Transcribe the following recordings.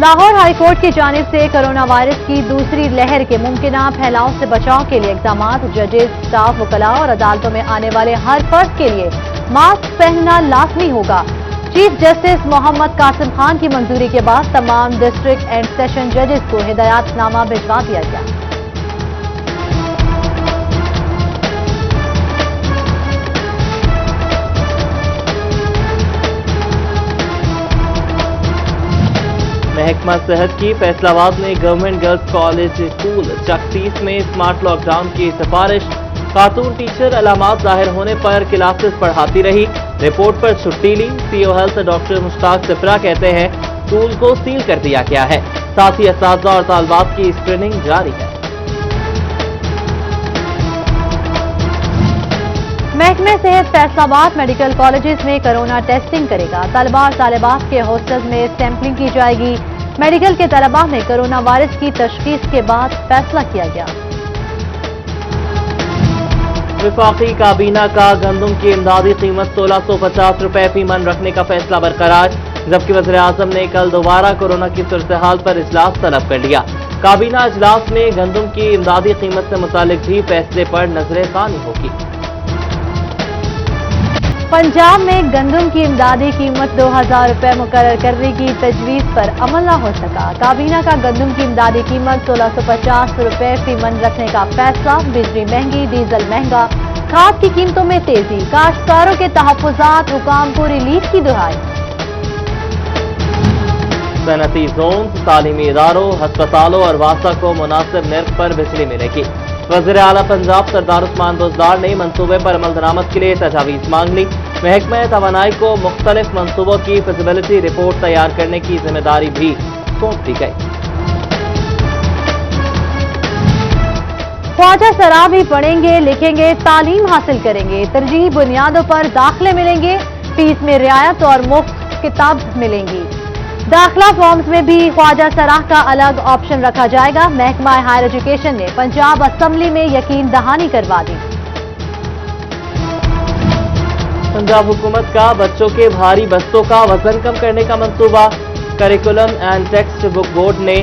Lahore high court کی جانب سے کرونا وائرس کی دوسری لہر کے ممکنہ پھیلاؤ سے بچاؤ کے لیے اقدامات. ججز، سٹاف، وکلاء اور عدالتوں میں آنے والے ہر فرد کے لیے ماسک پہننا لازمی ہوگا. چیف جسٹس محمد قاسم خان کی منظوری کے بعد تمام ڈسٹرکٹ اینڈ سیشن ججز کو ہدایات نامہ بھجوا دیا گیا. محکمہ صحت کی فیصلہ آباد میں گورنمنٹ گرلز کالج اسکول چک 30 میں اسمارٹ لاک ڈاؤن کی سفارش. خاتون ٹیچر علامات ظاہر ہونے پر کلاسز پڑھاتی رہی، رپورٹ پر چھٹی لی. سی او ہیلتھ ڈاکٹر مشتاق سپرا کہتے ہیں اسکول کو سیل کر دیا گیا ہے، ساتھ ہی اساتذہ اور طالبات کی اسکریننگ جاری ہے. محکمہ صحت فیصلہ آباد میڈیکل کالجز میں کرونا ٹیسٹنگ کرے گا. طلباء اور طالبات کے ہاسٹلز میں سیمپلنگ کی جائے گی. میڈیکل کے طلباء میں کرونا وائرس کی تشخیص کے بعد فیصلہ کیا گیا. وفاقی کابینہ کا گندم کی امدادی قیمت 1650 روپے فی من رکھنے کا فیصلہ برقرار، جبکہ وزیر اعظم نے کل دوبارہ کورونا کی صورتحال پر اجلاس طلب کر لیا. کابینہ اجلاس میں گندم کی امدادی قیمت سے متعلق بھی فیصلے پر نظر ثانی ہوگی. پنجاب میں گندم کی امدادی قیمت 2000 روپے مقرر کرنے کی تجویز پر عمل نہ ہو سکا. کابینہ کا گندم کی امدادی قیمت 1650 روپے فی من رکھنے کا فیصلہ. بجلی مہنگی، ڈیزل مہنگا، کھاد کی قیمتوں میں تیزی، کاشتکاروں کے تحفظات، حکام کو ریلیف کی دہائی. صنعتی زونز، تعلیمی اداروں، ہسپتالوں اور واسطہ کو مناسب نرخ پر بجلی ملے گی. وزیر اعلیٰ پنجاب سردار عثمان بزدار نے منصوبے پر عمل درآمد کے لیے تجاویز مانگ لی. محکمہ توانائی کو مختلف منصوبوں کی فیزیبلٹی رپورٹ تیار کرنے کی ذمہ داری بھی سونپ دی گئی. خواجہ سرا بھی پڑھیں گے، لکھیں گے، تعلیم حاصل کریں گے. ترجیحی بنیادوں پر داخلے ملیں گے، فیس میں رعایت اور مفت کتاب ملیں گی. داخلہ فارمز میں بھی خواجہ سراہ کا الگ آپشن رکھا جائے گا. محکمہ ہائر ایجوکیشن نے پنجاب اسمبلی میں یقین دہانی کروا دی. پنجاب حکومت کا بچوں کے بھاری بستوں کا وزن کم کرنے کا منصوبہ. Curriculum and text book board نے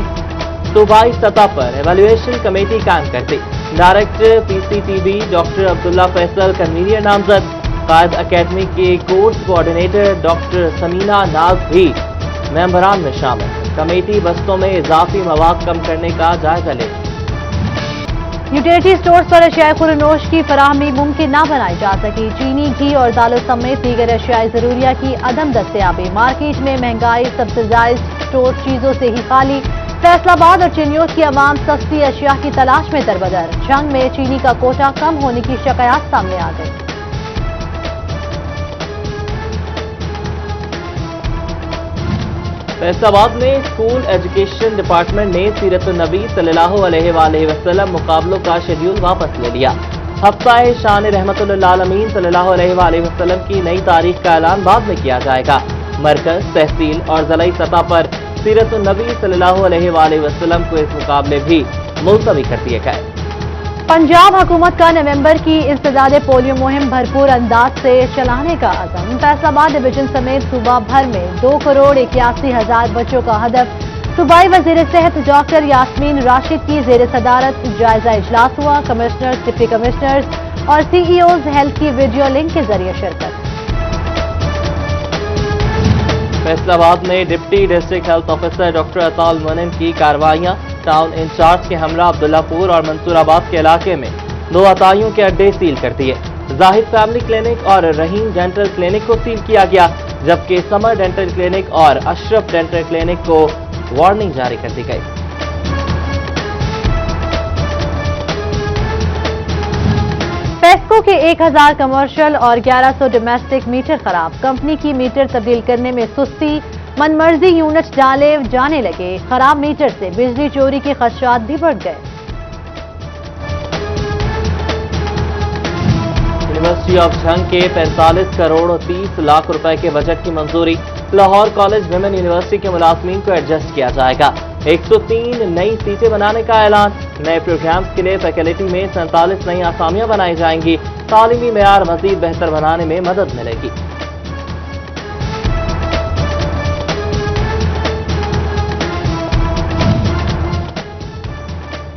صوبائی سطح پر ایویلویشن کمیٹی قائم کر دی. Director P C T B doctor Abdullah Faisal convener نامزد. قائد اکیڈمی کے course coordinator doctor Samina Naz بھی ممبران میں شامل. کمیٹی بستوں میں اضافی مواد کم کرنے کا جائزہ لے. یوٹیلیٹی سٹورز پر اشیاء خوردنوش کی فراہمی ممکن نہ بنائی جا سکی. چینی، گھی اور دالوں سمیت دیگر اشیاء ضروریہ کی عدم دستیابی. مارکیٹ میں مہنگائی، سبسڈائزڈ سٹور چیزوں سے ہی خالی. فیصل آباد اور چینیوز کی عوام سستی اشیاء کی تلاش میں دربدر. جنگ میں چینی کا کوٹہ کم ہونے کی شکایات سامنے آ گئی. فیصل آباد میں اسکول ایجوکیشن ڈپارٹمنٹ نے سیرت النبی صلی اللہ علیہ وآلہ وسلم مقابلوں کا شیڈیول واپس لے لیا. ہفتہ شان رحمت للعالمین صلی اللہ علیہ وآلہ وسلم کی نئی تاریخ کا اعلان بعد میں کیا جائے گا. مرکز، تحصیل اور ضلعی سطح پر سیرت النبی صلی اللہ علیہ وآلہ وسلم کو اس مقابلے بھی ملتوی کر دیے گئے. پنجاب حکومت کا نومبر کی انسداد پولیو مہم بھرپور انداز سے چلانے کا عزم. فیصل آباد ڈویژن سمیت صوبہ بھر میں 2,81,000 بچوں کا ہدف. صوبائی وزیر صحت ڈاکٹر یاسمین راشد کی زیر صدارت جائزہ اجلاس ہوا. کمشنرز، ڈپٹی کمشنرز اور سی ای اوز ہیلتھ کی ویڈیو لنک کے ذریعے شرکت. فیصل آباد میں deputy district health officer doctor اطال منم کی کارروائیاں. ٹاؤن انچارج کے ہمراہ عبداللہ پور اور منصور آباد کے علاقے میں 2 عطائیوں کے اڈے سیل کر دیے. زاہد فیملی کلینک اور رحیم ڈینٹل کلینک کو سیل کیا گیا، جبکہ سمر ڈینٹل کلینک اور اشرف ڈینٹل کلینک کو وارننگ جاری کر دی گئی. پیسکو کے 1000 کمرشل اور 1100 ڈومیسٹک میٹر خراب. کمپنی کی میٹر تبدیل کرنے میں سستی، من مرضی یونٹ ڈالے جانے لگے. خراب میٹر سے بجلی چوری کے خدشات بھی بڑھ گئے. یونیورسٹی آف جھنگ کے 45 کروڑ 30 لاکھ روپے کے بجٹ کی منظوری. لاہور کالج ویمن یونیورسٹی کے ملازمین کو ایڈجسٹ کیا جائے گا. 103 نئی سیٹیں بنانے کا اعلان. نئے پروگرامز کے لیے فیکلٹی میں 47 نئی اسامیاں بنائی جائیں گی. تعلیمی معیار مزید بہتر بنانے میں مدد ملے گی.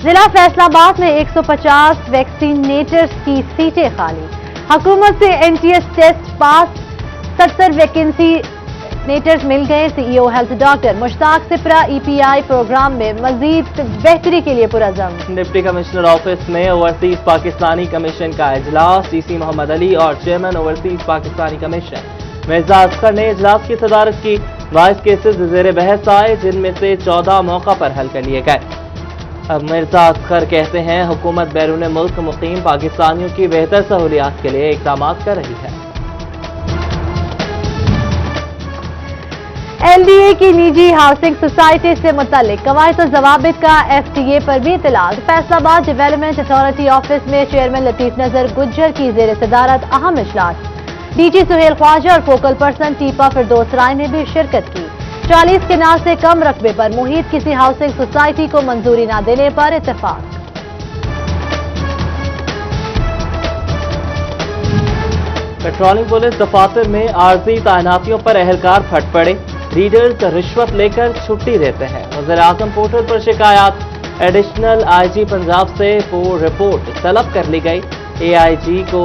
ضلع فیصل آباد میں 150 ویکسینیٹرز کی سیٹیں خالی. حکومت سے NTS ٹیسٹ پاس 70 ویکینسی نیٹرز مل گئے. CEO ہیلتھ ڈاکٹر مشتاق سپرا EPI پروگرام میں مزید بہتری کے لیے پرعزم. ڈپٹی کمشنر آفس میں اوورسیز پاکستانی کمیشن کا اجلاس. DC محمد علی اور chairman overseas Pakistani commission Mirza Asghar نے اجلاس کی صدارت کی. 22 کیسز زیر بحث آئے جن میں سے 14 موقع پر حل کر لیے گئے. اب مرزا اصغر کہتے ہیں حکومت بیرون ملک مقیم پاکستانیوں کی بہتر سہولیات کے لیے اقدامات کر رہی ہے. LDA کی نجی ہاؤسنگ سوسائٹی سے متعلق قواعد و ضوابط کا FTA پر بھی اطلاع. فیصل آباد ڈیولپمنٹ اتھارٹی آفس میں چیئرمین لطیف نظر گجر کی زیر صدارت اہم اجلاس. DG سہیل خواجہ اور فوکل پرسن ٹیپا فردوس رائے نے بھی شرکت کی. 40 کنال سے کم رقبے پر محیط کسی ہاؤسنگ سوسائٹی کو منظوری نہ دینے پر اتفاق. پیٹرولنگ پولیس دفاتر میں عارضی تعیناتیوں پر اہلکار پھٹ پڑے. ریڈرز رشوت لے کر چھٹی دیتے ہیں. وزیر اعظم پورٹل پر شکایات. ایڈیشنل IG پنجاب سے رپورٹ طلب کر لی گئی. AIG کو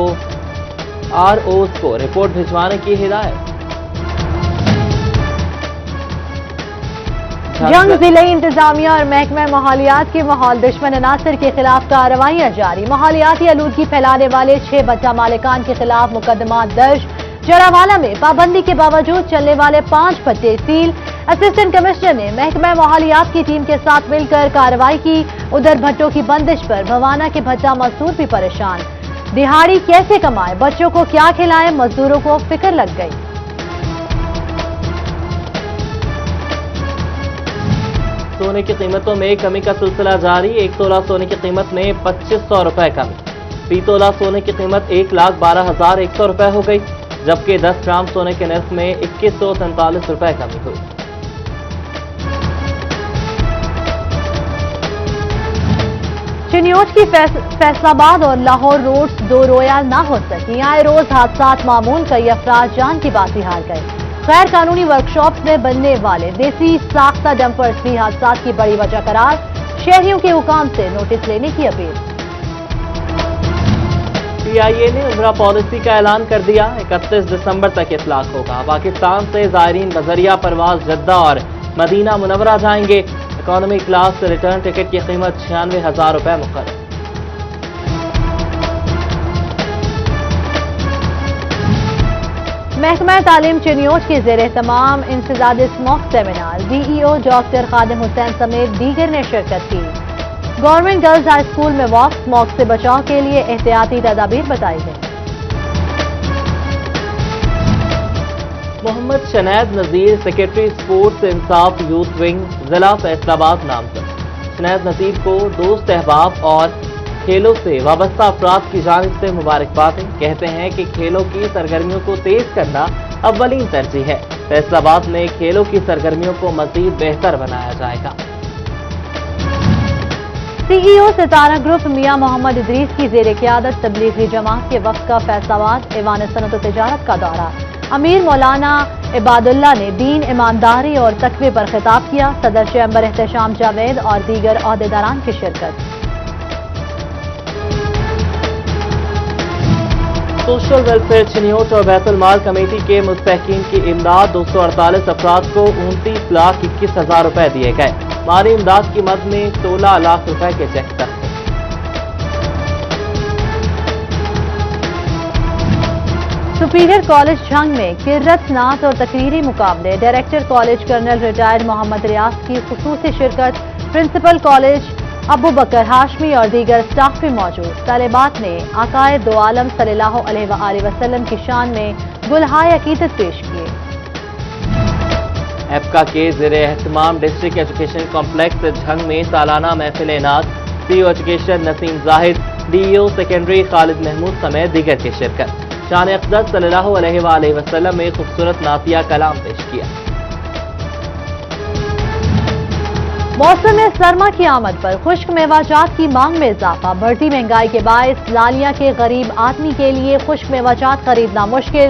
ROs کو رپورٹ بھجوانے کی ہدایت. جنگ ضلعی انتظامیہ اور محکمہ ماحولیات کے ماحول دشمن عناصر کے خلاف کارروائیاں جاری. ماحولیاتی آلودگی پھیلانے والے 6 بٹا مالکان کے خلاف مقدمات درج. جڑاوالا میں پابندی کے باوجود چلنے والے 5 بھٹے سیل. اسسٹنٹ کمشنر نے محکمہ ماحولیات کی ٹیم کے ساتھ مل کر کارروائی کی. ادھر بھٹوں کی بندش پر بھوانا کے بھٹا مزدور بھی پریشان. دہاڑی کیسے کمائیں، بچوں کو کیا کھلائیں، مزدوروں کو فکر لگ گئی. سونے کی قیمتوں میں کمی کا سلسلہ جاری. 1 تولہ سونے کی قیمت میں 2500 روپے کمی. فی تولہ سونے کی قیمت 1,12,100 روپے ہو گئی، جبکہ 10 گرام سونے کے نرخ میں 2143 روپے کمی ہوئی. چنیوٹ کی فیصل آباد اور لاہور روڈز 2 رویہ نہ ہو سکی. آئے روز حادثات معمول. کئی افراد جان کی باتی ہار گئے. غیر قانونی ورکشاپس میں بننے والے دیسی ساختہ ڈمپرز بھی حادثات کی بڑی وجہ قرار. شہریوں کے حکام سے نوٹس لینے کی اپیل. CIA نے عمرہ پالیسی کا اعلان کر دیا. 31 دسمبر تک اطلاق ہوگا. پاکستان سے زائرین بذریعہ پرواز جدہ اور مدینہ منورہ جائیں گے. اکانومی کلاس ریٹرن ٹکٹ کی قیمت 96,000 روپے مقرر. محکمہ تعلیم چنیوٹ کے زیر اہتمام انسداد smoke seminar. DEO doctor Khadim Hussain سمیت دیگر نے شرکت کی. گورنمنٹ گرلز ہائی اسکول میں واک اسموک سے بچاؤ کے لیے احتیاطی تدابیر بتائی گئی. محمد شنید نذیر سیکرٹری اسپورٹس انصاف یوتھ ونگ ضلع فیصل آباد نامزد. شنید نذیر کو دوست احباب اور کھیلوں سے وابستہ افراد کی جانب سے مبارکبادیں. کہتے ہیں کہ کھیلوں کی سرگرمیوں کو تیز کرنا اولین ترجیح ہے. فیصل آباد میں کھیلوں کی سرگرمیوں کو مزید بہتر بنایا جائے گا. CEO ستارہ گروپ میاں محمد ادریس کی زیر قیادت تبلیغی جماعت کے وفد کا فیصل آباد ایوان صنعت و تجارت کا دورہ. امیر مولانا عباد اللہ نے دین، ایمانداری اور تقوی پر خطاب کیا. صدر چیمبر احتشام جاوید اور دیگر عہدیداران کی شرکت. سوشل ویلفیئر چنیوٹ اور بیت المال کمیٹی کے مستحقین کی امداد. 248 افراد کو 29,21,000 روپے دیے گئے. مالی امداد کی مد میں 16 لاکھ روپے کے چیک تک. سپیریئر کالج جھنگ میں کرت نعت اور تقریری مقابلے. ڈائریکٹر کالج کرنل ریٹائرڈ محمد ریاض کی خصوصی شرکت. پرنسپل کالج ابو بکر ہاشمی اور دیگر سٹاف بھی موجود. طالبات نے آقائے دو عالم صلی اللہ علیہ وآلہ وسلم کی شان میں گلہائے عقیدت پیش کیے. ایپکا کے زیر اہتمام ڈسٹرکٹ ایجوکیشن کمپلیکس جھنگ میں سالانہ محفل انعقاد. CEO ایجوکیشن نسیم زاہد، DEO سیکنڈری خالد محمود سمیت دیگر کی شرکت. شان اقدس صلی اللہ علیہ وآلہ وسلم میں خوبصورت نعتیہ کلام پیش کیا. موسم سرما کی آمد پر خشک میوہ جات کی مانگ میں اضافہ. بڑھتی مہنگائی کے باعث لالیاں کے غریب آدمی کے لیے خشک میوہ جات خریدنا مشکل.